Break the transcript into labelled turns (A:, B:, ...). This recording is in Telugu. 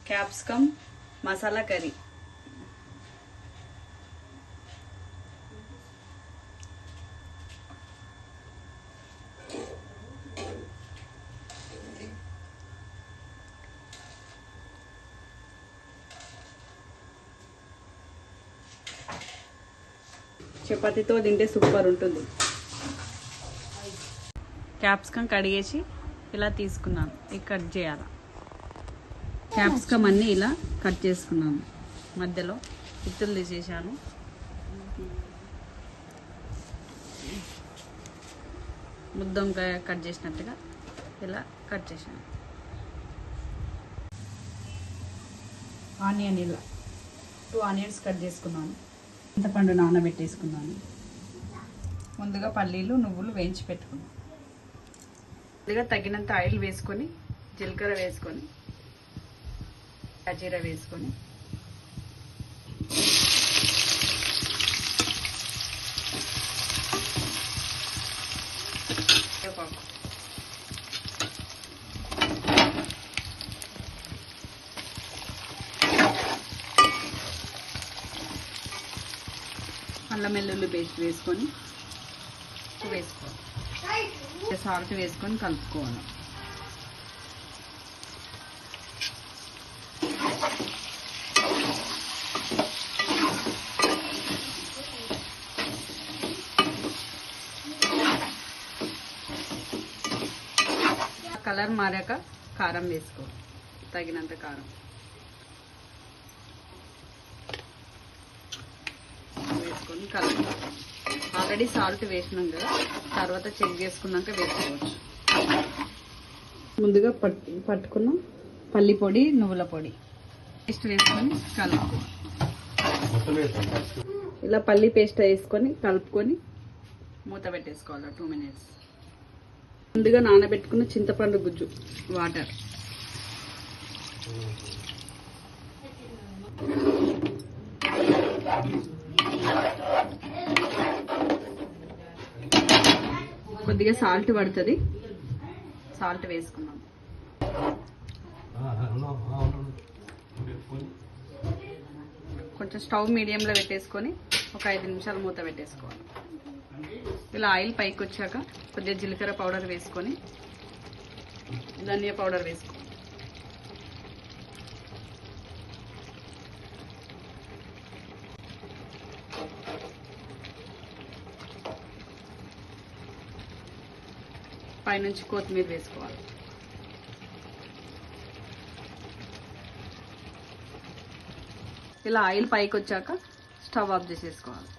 A: Capsicum masala curry. చపాతీతో తింటే సూపర్ ఉంటుంది. క్యాప్సికమ్ కడిగేసి ఇలా తీసుకున్నాను. ఇది కట్ చేయాలి. క్యాప్సికమ్ అన్నీ ఇలా కట్ చేసుకున్నాను. మధ్యలో ఇత్తులు తీసేసాను. ముద్దంకాయ కట్ చేసినట్టుగా ఇలా కట్ చేశాను. ఆనియన్ ఇలా 2 ఆనియన్స్ కట్ చేసుకున్నాను. చింతపండు నానబెట్టేసుకున్నాను. ముందుగా పల్లీలు నువ్వులు వేయించి పెట్టుకున్నాను. ముందుగా తగినంత ఆయిల్ వేసుకొని జీలకర్ర వేసుకొని జీరా వేసుకొని అల్లం వెల్లుల్లి పేస్ట్ వేసుకొని సాల్ట్ వేసుకొని కలుపుకోవాలి. కలర్ మారాక కారం వేసుకోవాలి. తగినంత కారం వేసుకొని కలుపుకోవాలి. ఆల్రెడీ సాల్ట్ వేసినాం కదా, తర్వాత చెక్ చేసుకున్నాక వేసుకోవచ్చు. ముందుగా పట్టుకున్న పల్లి పొడి నువ్వుల పొడి పేస్ట్ వేసుకొని కలుపుకోవాలి. ఇలా పల్లి పేస్ట్ వేసుకొని కలుపుకొని మూత పెట్టేసుకోవాలి 2 minutes. ముందుగా నానబెట్టుకున్న చింతపండు గుజ్జు వాటర్ కొద్దిగా సాల్ట్ పడుతుంది. సాల్ట్ వేసుకున్నాం. కొంచెం స్టవ్ మీడియంలో పెట్టేసుకొని ఒక 5 నిమిషాలు మూత పెట్టేసుకోవాలి. ఇలా ఆయిల్ పైకి వచ్చాక కొద్దిగా జీలకర్ర పౌడర్ వేసుకొని ధనియా పౌడర్ వేసుకోవాలి. పైనుంచి కొత్తిమీర వేసుకోవాలి. ఇలా ఆయిల్ పైకి వచ్చాక స్టవ్ ఆఫ్ చేసేసుకోవాలి.